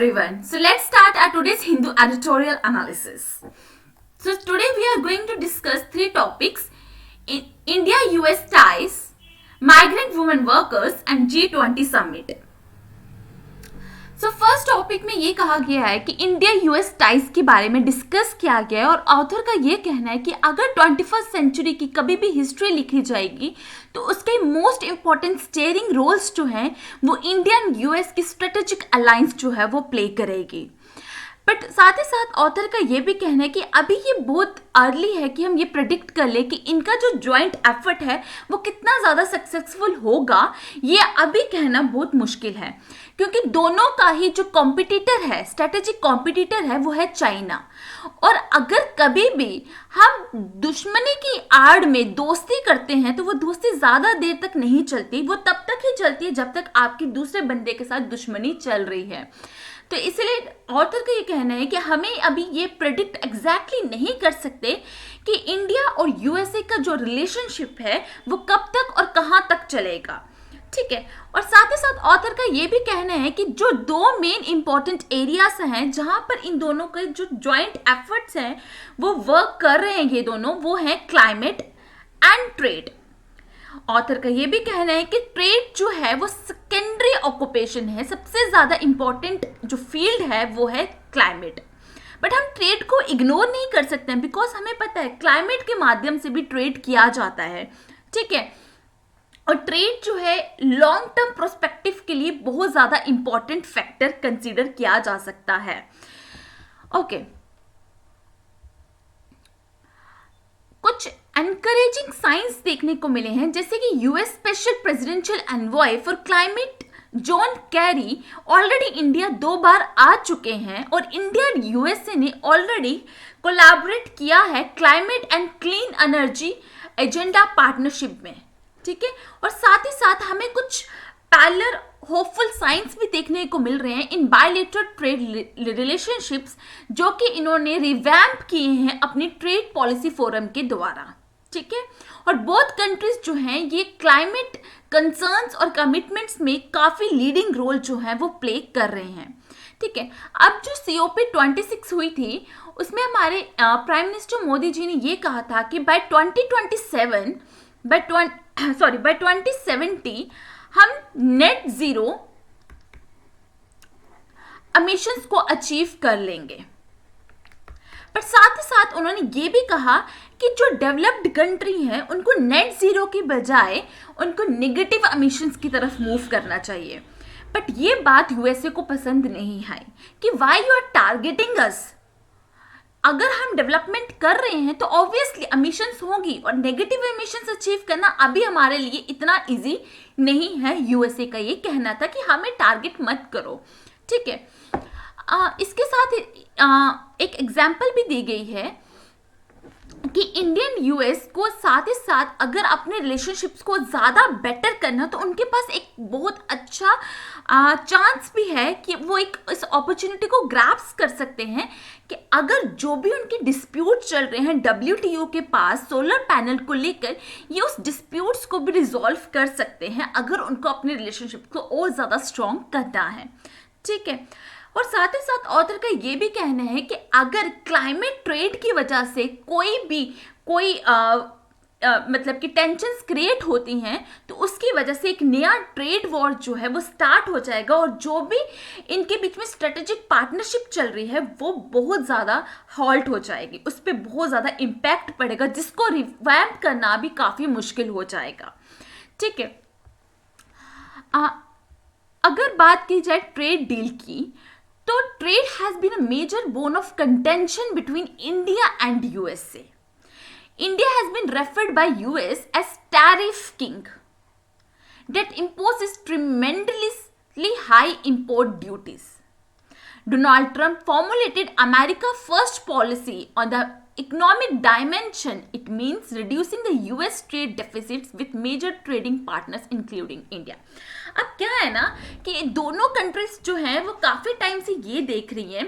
everyone. So let's start our today's Hindu editorial analysis. So today we are going to discuss three topics: India-US ties, migrant women workers, and G20 summit. So first topic में ये कहा गया है कि India US ties के बारे में discuss किया गया है और ऑथर का ये कहना है कि अगर 21st सेंचुरी की कभी भी हिस्ट्री लिखी जाएगी तो उसके मोस्ट इंपॉर्टेंट स्टीयरिंग रोल्स जो हैं वो इंडियन यूएस की स्ट्रेटेजिक अलायंस जो है वो प्ले करेगी। बट साथ ही साथ ऑथर का ये भी कहना है कि अभी ये बहुत अर्ली है कि हम ये प्रेडिक्ट कर ले कि इनका जो जॉइंट एफर्ट है वो कितना ज़्यादा सक्सेसफुल होगा, ये अभी कहना बहुत मुश्किल है क्योंकि दोनों का ही जो कॉम्पिटिटर है, स्ट्रेटेजिक कॉम्पिटिटर है, वो है चाइना। और अगर कभी भी हम दुश्मनी की आड़ में दोस्ती करते हैं तो वो दोस्ती ज़्यादा देर तक नहीं चलती, वो तब तक ही चलती है जब तक आपकी दूसरे बंदे के साथ दुश्मनी चल रही है। तो इसलिए ऑथर का ये कहना है कि हमें अभी ये प्रेडिक्ट एग्जैक्टली नहीं कर सकते कि इंडिया और यूएसए का जो रिलेशनशिप है वो कब तक और कहाँ तक चलेगा, ठीक है। और साथ ही साथ ऑथर का ये भी कहना है कि जो दो मेन इंपॉर्टेंट एरियाज हैं जहाँ पर इन दोनों के जो जॉइंट एफर्ट्स हैं वो वर्क कर रहे हैं, ये दोनों, वो है क्लाइमेट एंड ट्रेड। ऑथर का ये भी कहना है कि ट्रेड जो है वो सेकेंडरी ऑक्यूपेशन है, सबसे ज़्यादा इंपॉर्टेंट जो फील्ड है वो है क्लाइमेट। बट हम ट्रेड को इग्नोर नहीं कर सकते हैं बिकॉज हमें पता है क्लाइमेट के माध्यम से भी ट्रेड किया जाता है, ठीक है। और ट्रेड जो है लॉन्ग टर्म प्रोस्पेक्टिव के लिए बहुत ज़्यादा इंपॉर्टेंट फैक्टर कंसीडर किया जा सकता है, ओके। कुछ एनकरेजिंग साइंस देखने को मिले हैं जैसे कि US special presidential envoy for climate John Kerry already India 2 बार आ चुके हैं और इंडिया यूएसए ने ऑलरेडी कोलैबोरेट किया है climate and clean energy agenda partnership में, ठीक है। और साथ ही साथ हमें कुछ पैरेलल होपफुल साइंस भी देखने को मिल रहे हैं इन बायलैटरल ट्रेड रिलेशनशिप्स जो कि इन्होंने रिवैम्प किए हैं अपनी ट्रेड पॉलिसी फोरम के द्वारा, ठीक है। और बोथ कंट्रीज जो हैं ये क्लाइमेट कंसर्न्स और कमिटमेंट्स में काफ़ी लीडिंग रोल जो है वो प्ले कर रहे हैं, ठीक है। अब जो COP26 हुई थी उसमें हमारे प्राइम मिनिस्टर मोदी जी ने ये कहा था कि बाय 2070 हम नेट जीरो एमिशंस को अचीव कर लेंगे। पर साथ ही साथ उन्होंने ये भी कहा कि जो डेवलप्ड कंट्री हैं उनको नेट जीरो की बजाय उनको नेगेटिव एमिशंस की तरफ मूव करना चाहिए। बट ये बात यूएसए को पसंद नहीं आई कि व्हाई यू आर टारगेटिंग अस। अगर हम डेवलपमेंट कर रहे हैं तो ऑब्वियसली एमिशंस होगी और नेगेटिव एमिशंस अचीव करना अभी हमारे लिए इतना इजी नहीं है। यूएसए का ये कहना था कि हमें टारगेट मत करो, ठीक है। इसके साथ एक एग्जाम्पल भी दी गई है कि इंडियन यूएस को साथ ही साथ अगर अपने रिलेशनशिप्स को ज़्यादा बेटर करना तो उनके पास एक बहुत अच्छा चांस भी है कि वो एक इस अपॉर्चुनिटी को ग्रैप्स कर सकते हैं कि अगर जो भी उनके डिस्प्यूट चल रहे हैं WTO के पास सोलर पैनल को लेकर, ये उस डिस्प्यूट्स को भी रिजॉल्व कर सकते हैं अगर उनको अपने रिलेशनशिप को और ज़्यादा स्ट्रॉन्ग करना है, ठीक है। और साथ ही साथ ऑथर का ये भी कहना है कि अगर क्लाइमेट ट्रेड की वजह से कोई मतलब कि टेंशन्स क्रिएट होती हैं तो उसकी वजह से एक नया ट्रेड वॉर जो है वो स्टार्ट हो जाएगा और जो भी इनके बीच में स्ट्रेटेजिक पार्टनरशिप चल रही है वो बहुत ज़्यादा हॉल्ट हो जाएगी, उस पर बहुत ज़्यादा इम्पैक्ट पड़ेगा जिसको रिवैम्प करना भी काफ़ी मुश्किल हो जाएगा, ठीक है। अगर बात की जाए ट्रेड डील की तो trade has been a major bone of contention between India and USA. India has been referred by US as tariff king that imposes tremendously high import duties. Donald Trump formulated America's first policy on the economic dimension. It means reducing the US trade deficits with major trading partners including India. अब क्या है ना कि दोनों countries जो हैं वो काफ़ी टाइम से ये देख रही हैं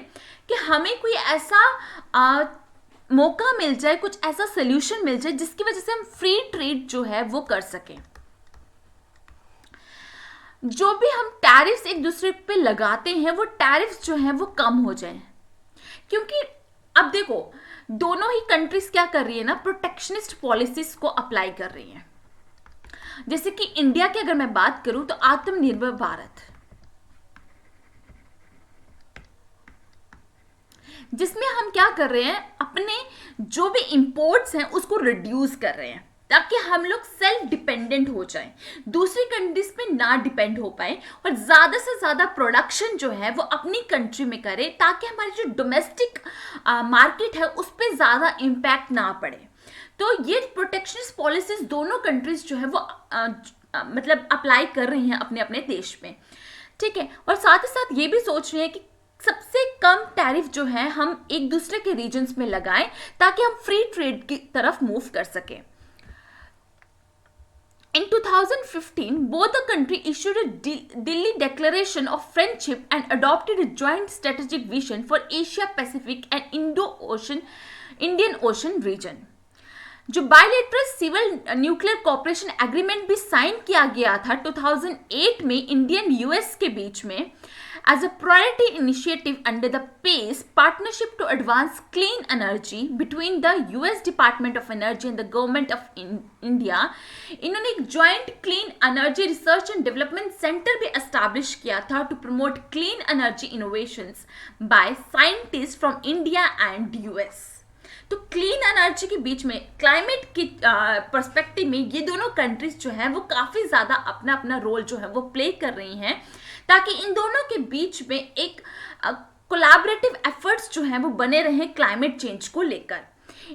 कि हमें कोई ऐसा मौका मिल जाए, कुछ ऐसा सोल्यूशन मिल जाए जिसकी वजह से हम फ्री ट्रेड जो है वो कर सकें। जो भी हम टैरिफ्स एक दूसरे पे लगाते हैं वो टैरिफ्स जो हैं वो कम हो जाएं, क्योंकि अब देखो दोनों ही कंट्रीज क्या कर रही है ना, प्रोटेक्शनिस्ट पॉलिसीज को अप्लाई कर रही हैं। जैसे कि इंडिया की अगर मैं बात करूं तो आत्मनिर्भर भारत, जिसमें हम क्या कर रहे हैं, अपने जो भी इंपोर्ट्स हैं उसको रिड्यूस कर रहे हैं ताकि हम लोग सेल्फ डिपेंडेंट हो जाएं, दूसरी कंट्रीज पे ना डिपेंड हो पाए और ज़्यादा से ज़्यादा प्रोडक्शन जो है वो अपनी कंट्री में करें ताकि हमारी जो डोमेस्टिक मार्केट है उस पर ज़्यादा इम्पैक्ट ना पड़े। तो ये प्रोटेक्शनिस्ट पॉलिसीज दोनों कंट्रीज जो है वो मतलब अप्लाई कर रही हैं अपने अपने देश में, ठीक है। और साथ ही साथ ये भी सोच रहे हैं कि सबसे कम टैरिफ जो है हम एक दूसरे के रीजन्स में लगाएं ताकि हम फ्री ट्रेड की तरफ मूव कर सकें। In 2015, both the countries issued a Delhi Declaration of Friendship and adopted a joint strategic vision for Asia Pacific and Indian Ocean region. जो bilateral civil nuclear cooperation agreement भी sign किया गया था 2008 में इंडियन यूएस के बीच में as a priority initiative under the PACE Partnership to Advance Clean Energy between the US Department of Energy and the Government of India, इन्होंने एक joint clean energy research and development center भी establish किया था to promote clean energy innovations by scientists from India and US. तो clean energy के बीच में climate की perspective में ये दोनों कंट्रीज जो हैं वो काफ़ी ज़्यादा अपना अपना रोल जो है वो प्ले कर रही हैं ताकि इन दोनों के बीच में एक कोलैबोरेटिव एफर्ट्स जो हैं वो बने रहें क्लाइमेट चेंज को लेकर।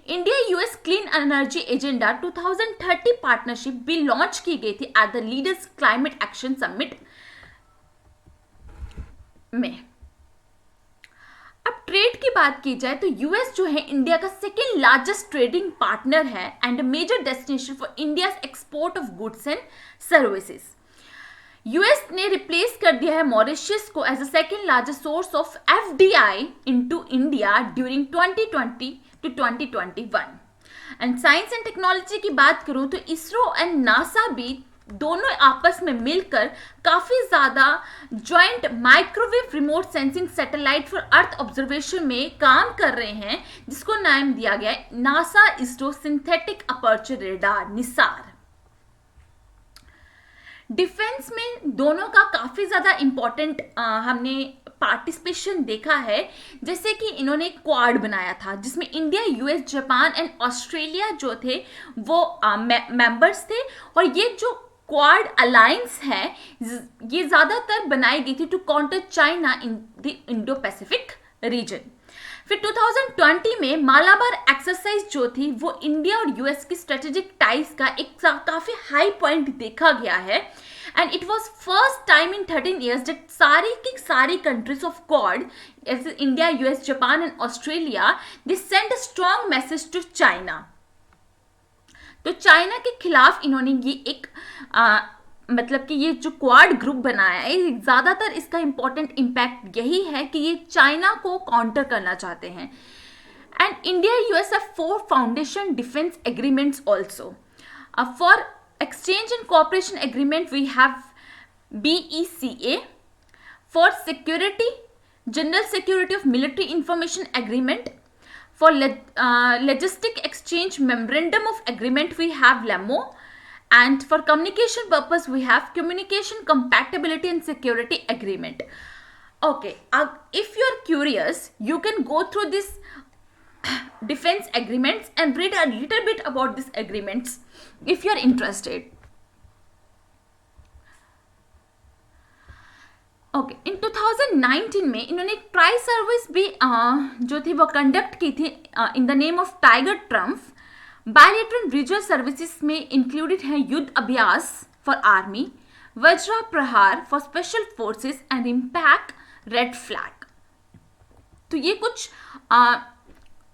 India US clean energy agenda 2030 partnership भी लॉन्च की गई थी at the leaders climate action summit में। अब ट्रेड की बात की जाए तो यूएस जो है इंडिया का सेकेंड लार्जेस्ट ट्रेडिंग पार्टनर है and major destination for India export of goods and services. US ने रिप्लेस कर दिया है मॉरिशस को as a second largest source of FDI into India during 2020 to 2021। And science and technology की बात करूं तो इसरो एंड नासा भी दोनों आपस में मिलकर काफी ज्यादा joint microwave remote sensing satellite for earth observation में काम कर रहे हैं, जिसको नाम दिया गया है NASA ISRO synthetic aperture radar Nisar. Defence में दोनों का काफी ज्यादा इंपॉर्टेंट हमने पार्टिसिपेशन देखा है, जैसे कि इन्होंने क्वाड बनाया था जिसमें India US Japan and Australia जो थे वो मेंबर्स थे। और ये जो क्वाड अलायंस है ये ज़्यादातर बनाई गई थी to counter China in the Indo Pacific region. फिर 2020 में मालाबार एक्सरसाइज जो थी वो इंडिया और यूएस की स्ट्रेटेजिक टाइज का एक काफ़ी हाई पॉइंट देखा गया है and it was first time in 13 years that सारी की सारी कंट्रीज ऑफ क्वाड जैसे India US Japan and Australia they send a strong message to China. तो चाइना के खिलाफ इन्होंने ये एक मतलब कि ये जो क्वाड ग्रुप बनाया है ज़्यादातर इसका इम्पोर्टेंट इम्पैक्ट यही है कि ये चाइना को काउंटर करना चाहते हैं। And India US have 4 foundation defence agreements also. For exchange and cooperation agreement we have BECA। For security general security of military information agreement. For logistic exchange memorandum of agreement we have LEMO, and for communication purpose we have communication compatibility and security agreement. Okay, if you are curious you can go through this defense agreements and read a little bit about these agreements if you are interested. Okay, in 2019 में इन्होंने एक tri service भी जो थी वो conduct की थी in the name of tiger Trump. Bilateral regional services में इंक्लूडेड है युद्ध अभ्यास फॉर आर्मी, वज्रा प्रहार for special forces and impact red flag. तो ये कुछ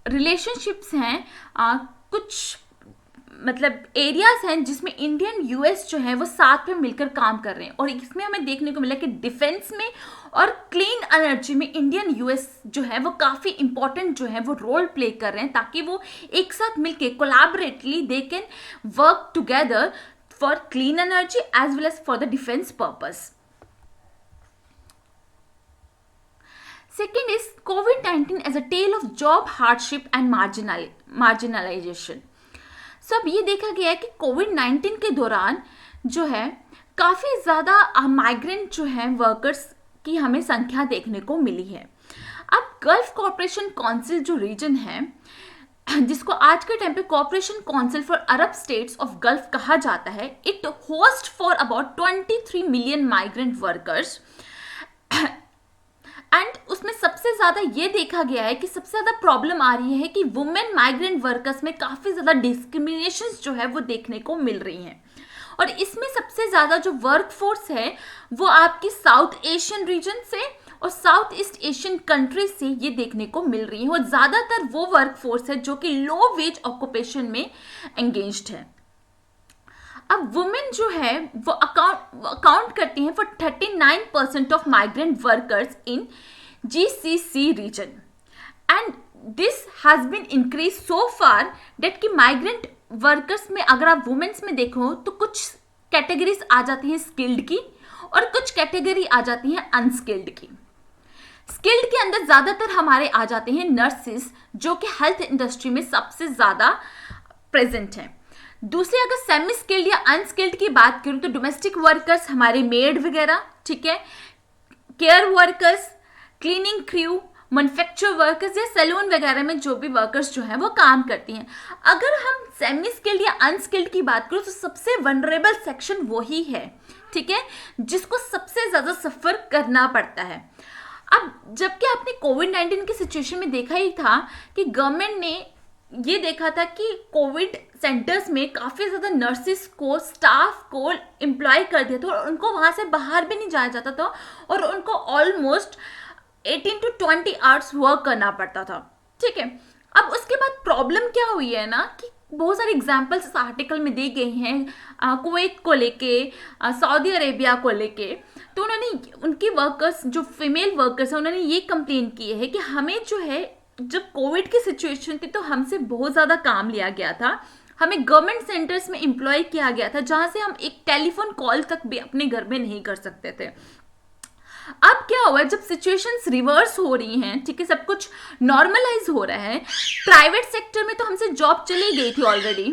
रिलेशनशिप्स हैं, कुछ मतलब एरियाज हैं जिसमें इंडियन यूएस जो है वो साथ में मिलकर काम कर रहे हैं। और इसमें हमें देखने को मिला कि डिफेंस में और क्लीन एनर्जी में इंडियन यूएस जो है वो काफ़ी इंपॉर्टेंट जो है वो रोल प्ले कर रहे हैं ताकि वो एक साथ मिलके collaboratively they can work together for clean energy as well as for the defence purpose. Second is COVID-19 as a tale of job hardship and marginalization. So अब ये देखा गया है कि कोविड-19 के दौरान जो है काफ़ी ज़्यादा माइग्रेंट जो है वर्कर्स की हमें संख्या देखने को मिली है. अब गल्फ कॉर्पोरेशन काउंसिल जो रीजन है, जिसको आज के टाइम पे corporation council for Arab states of gulf कहा जाता है, it host for about 23 million migrant workers. And उसमें सबसे ज़्यादा ये देखा गया है कि सबसे ज़्यादा प्रॉब्लम आ रही है कि वुमेन माइग्रेंट वर्कर्स में काफ़ी ज़्यादा डिस्क्रिमिनेशंस जो है वो देखने को मिल रही हैं. और इसमें सबसे ज़्यादा जो वर्क फोर्स है वो आपकी साउथ एशियन रीजन से और साउथ ईस्ट एशियन कंट्री से ये देखने को मिल रही है. और ज़्यादातर वो वर्क फोर्स है जो कि लो वेज ऑक्यूपेशन में एंगेज्ड है. अब वुमेन जो है वो अकाउंट करती हैं for 39% of migrant workers in GCC region. And this has been increase so far date कि माइग्रेंट वर्कर्स में अगर आप वुमेन्स में देखो तो कुछ कैटेगरीज आ जाती हैं स्किल्ड की और कुछ कैटेगरी आ जाती हैं अनस्किल्ड की. स्किल्ड के अंदर ज़्यादातर हमारे आ जाते हैं नर्सेस, जो कि हेल्थ इंडस्ट्री में सबसे ज़्यादा प्रेजेंट हैं. दूसरी अगर सेमी स्किल्ड या अनस्किल्ड की बात करूं तो डोमेस्टिक वर्कर्स, हमारे मेड वगैरह, ठीक है, care workers, cleaning crew, manufacture workers या सैलून वगैरह में जो भी वर्कर्स जो हैं वो काम करती हैं. अगर हम सेमी स्किल्ड या अनस्किल्ड की बात करूं तो सबसे वनरेबल सेक्शन वही है, ठीक है, जिसको सबसे ज़्यादा सफ़र करना पड़ता है. अब जबकि आपने कोविड-19 की सिचुएशन में देखा ही था कि गवर्नमेंट ने ये देखा था कि कोविड सेंटर्स में काफ़ी ज़्यादा नर्सिस को, स्टाफ को एम्प्लॉय कर दिया था और उनको वहाँ से बाहर भी नहीं जाया जाता था और उनको ऑलमोस्ट 18 to 20 आवर्स वर्क करना पड़ता था, ठीक है. अब उसके बाद प्रॉब्लम क्या हुई है ना कि बहुत सारे एग्जाम्पल्स इस आर्टिकल में दी गई हैं कुवैत को लेके, सऊदी अरेबिया को लेके. तो उन्होंने उनकी वर्कर्स जो फीमेल वर्कर्स हैं उन्होंने ये कंप्लेन की है कि हमें जो है जब कोविड की सिचुएशन थी तो हमसे बहुत ज़्यादा काम लिया गया था, हमें गवर्नमेंट सेंटर्स में एम्प्लॉय किया गया था जहाँ से हम एक टेलीफोन कॉल तक भी अपने घर में नहीं कर सकते थे. अब क्या हुआ जब सिचुएशंस रिवर्स हो रही हैं, ठीक है, सब कुछ नॉर्मलाइज हो रहा है. प्राइवेट सेक्टर में तो हमसे जॉब चली गई थी ऑलरेडी,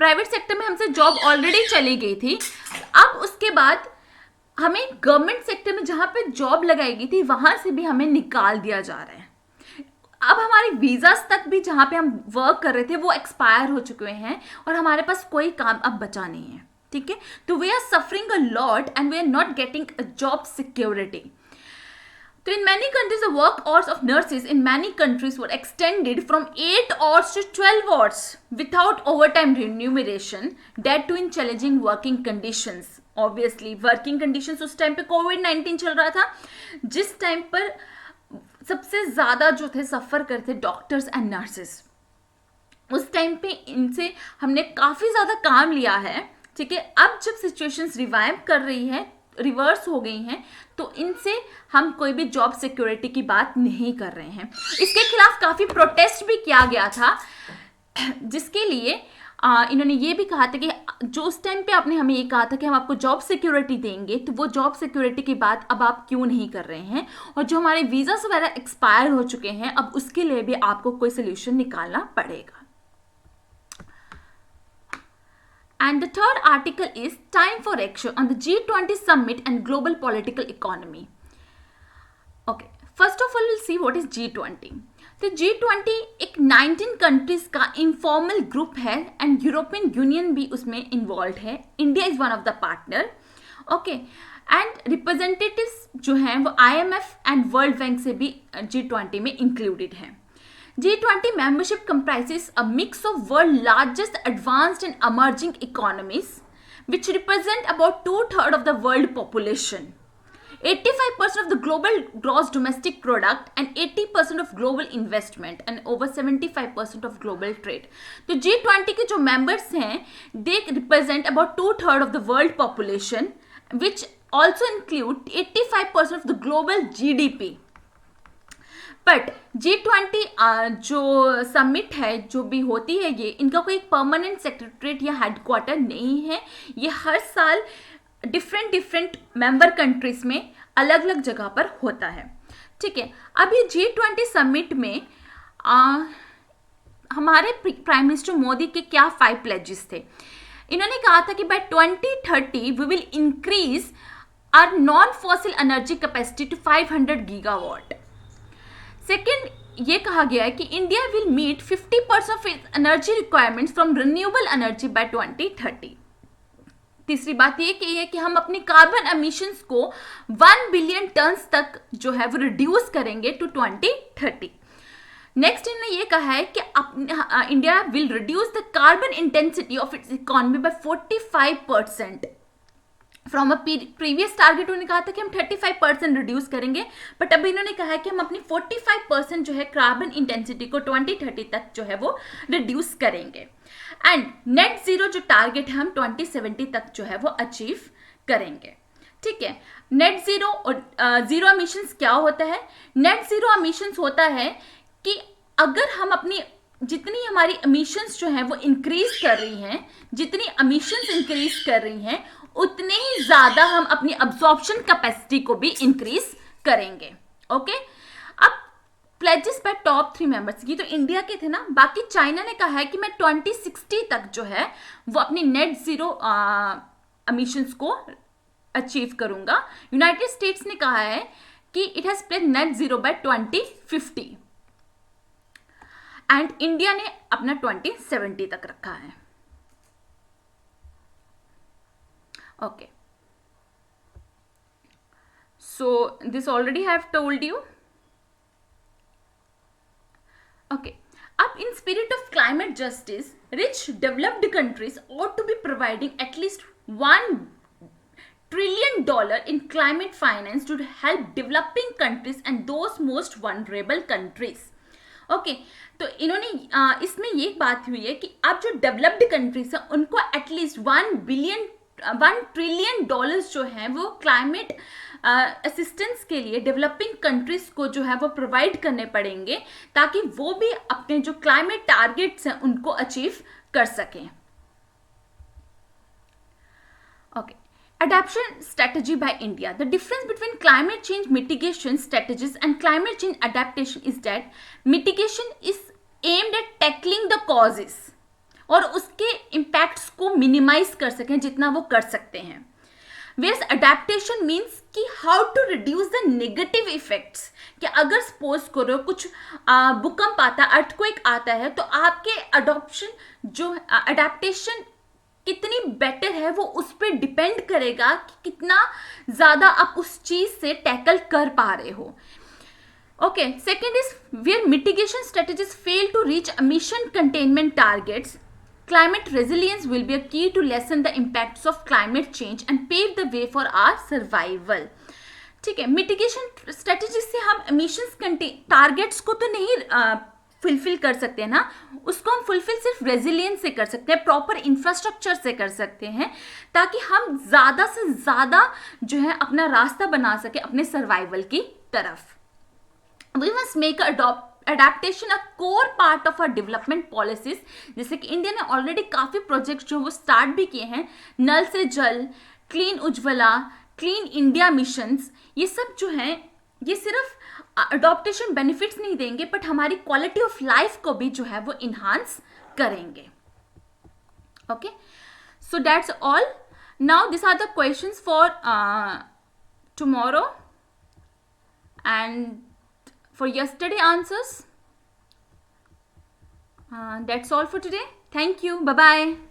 प्राइवेट सेक्टर में हमसे जॉब ऑलरेडी चली गई थी. अब उसके बाद हमें गवर्नमेंट सेक्टर में जहाँ पे जॉब लगाई गई थी वहाँ से भी हमें निकाल दिया जा रहा है. अब हमारे वीज़ास तक भी जहाँ पे हम वर्क कर रहे थे वो एक्सपायर हो चुके हैं और हमारे पास कोई काम अब बचा नहीं है, ठीक है. तो we are suffering a lot and we are not getting a job security. तो in many countries the work hours of nurses in many countries were extended from 8 hours to 12 hours without overtime remuneration, that too in challenging working conditions. Obviously working conditions उस time पे कोविड-19 चल रहा था जिस time पर सबसे ज़्यादा जो थे सफ़र करते डॉक्टर्स एंड नर्सेस. उस टाइम पे इनसे हमने काफ़ी ज़्यादा काम लिया है, ठीक है. अब जब सिचुएशंस रिवाइव कर रही है, रिवर्स हो गई हैं, तो इनसे हम कोई भी जॉब सिक्योरिटी की बात नहीं कर रहे हैं. इसके खिलाफ काफ़ी प्रोटेस्ट भी किया गया था, जिसके लिए इन्होंने ये भी कहा था कि जो उस टाइम पे आपने हमें ये कहा था कि हम आपको जॉब सिक्योरिटी देंगे, तो वो जॉब सिक्योरिटी की बात अब आप क्यों नहीं कर रहे हैं. और जो हमारे वीज़ास वगैरह एक्सपायर हो चुके हैं अब उसके लिए भी आपको कोई सोल्यूशन निकालना पड़ेगा. And the third article is time for action on the G20 summit and global political economy. Okay, first of all we'll see what is G20. तो G20 एक 19 कंट्रीज का इनफॉर्मल ग्रुप है एंड यूरोपियन यूनियन भी उसमें involve है. India is one of the partner, okay. And representatives जो हैं वो IMF एंड वर्ल्ड बैंक से भी G20 में इंक्लूडेड हैं. G20 membership comprises a mix of world's largest advanced and emerging economies, which represent about 2/3 of the world population, 85% of the global gross domestic product, and 80% of global investment, and over 75% of global trade. तो G20 के जो members हैं, they represent about 2/3 of the world population, which also include 85% of the global GDP. But G20 जो summit है जो भी होती है ये इनका कोई एक परमानेंट सेक्रेटरीट या हेडक्वार्टर नहीं है. ये हर साल डिफरेंट मेंबर कंट्रीज में अलग अलग जगह पर होता है. ठीक है, अब ये G20 समिट में हमारे प्राइम मिनिस्टर मोदी के क्या 5 प्लेजेस थे। इन्होंने कहा था कि by 2030 we will increase our non fossil energy capacity to 500 gigawatt. Second, ये कहा गया है कि India will meet 50% of its energy requirements from renewable energy by 2030। तीसरी बात ये की है कि हम अपनी कार्बन एमिशंस को 1 बिलियन टन्स तक जो है वो रिड्यूस करेंगे टू 2030। नेक्स्ट इन्होंने ये कहा है कि India will reduce the carbon intensity of its economy bye 45%। From a previous target उन्होंने कहा था कि हम 35% रिड्यूस करेंगे, बट अभी इन्होंने कहा है कि हम अपनी 45% जो है कार्बन इंटेंसिटी को 2030 तक जो है वो रिड्यूस करेंगे। एंड नेट जीरो जो टारगेट है हम 2070 तक जो है वो अचीव करेंगे। ठीक है, नेट जीरो और जीरो एमिशंस क्या होता है? नेट जीरो एमिशंस होता है कि अगर हम अपनी जितनी हमारी एमिशंस जो हैं वो इंक्रीज कर रही हैं, जितनी एमिशंस इंक्रीज कर रही हैं उतने ही ज्यादा हम अपनी अब्सॉर्प्शन कैपेसिटी को भी इंक्रीज करेंगे। ओके, अब प्लेजेस बाय टॉप 3 मेंबर्स, ये तो इंडिया के थे ना, बाकी चाइना ने कहा है कि मैं 2060 तक जो है वो अपनी नेट जीरो एमिशंस को अचीव करूंगा। यूनाइटेड स्टेट्स ने कहा है कि it has played net zero by 2050 and India ने अपना 2070 तक रखा है। Okay, so this already I have told you. Okay, अब in spirit of climate justice, rich developed countries ought to be providing at least $1 trillion in climate finance to help developing countries and those most vulnerable countries. Okay, तो इन्होंने इसमें ये बात हुई है कि अब जो डेवलप्ड कंट्रीज हैं उनको एटलीस्ट $1 ट्रिलियन जो है वो क्लाइमेट असिस्टेंस के लिए डेवलपिंग कंट्रीज को जो है वो प्रोवाइड करने पड़ेंगे ताकि वो भी अपने जो क्लाइमेट टारगेट्स हैं उनको अचीव कर सकें। Okay, adaptation strategy by India. The difference between climate change mitigation strategies and climate change adaptation is that mitigation is aimed at tackling the causes और उसके impacts को minimize कर सकें जितना वो कर सकते हैं। Whereas adaptation means कि how to reduce the negative effects, कि अगर suppose करो कुछ भूकंप आता है, earthquake आता है, तो आपके adaptation कितनी बेटर है वो उस पर डिपेंड करेगा कि कितना ज्यादा आप उस चीज से टैकल कर पा रहे हो। Okay, second is where mitigation strategies fail to reach emission containment targets, climate resilience will be a key to lessen the impacts of climate change and pave the way for our survival. ठीक है, mitigation strategy से हम emissions targets को तो नहीं fulfil कर सकते हैं ना, उसको हम फुलफिल सिर्फ रेजिलियंस से कर सकते हैं, प्रॉपर इंफ्रास्ट्रक्चर से कर सकते हैं ताकि हम ज़्यादा से ज़्यादा जो है अपना रास्ता बना सके अपने सर्वाइवल की तरफ। We must make adaptation a core part of our development policies, जैसे कि इंडिया ने ऑलरेडी काफ़ी प्रोजेक्ट जो वो स्टार्ट भी किए हैं, नल से जल, clean Ujjwala, clean India missions, ये सब जो हैं ये सिर्फ अडॉप्टेशन बेनिफिट्स नहीं देंगे बट हमारी क्वालिटी ऑफ लाइफ को भी जो है वो इन्हांस करेंगे। Okay, so that's all. Now this are the questions for tomorrow and for yesterday answers. That's all for today. Thank you. Bye bye.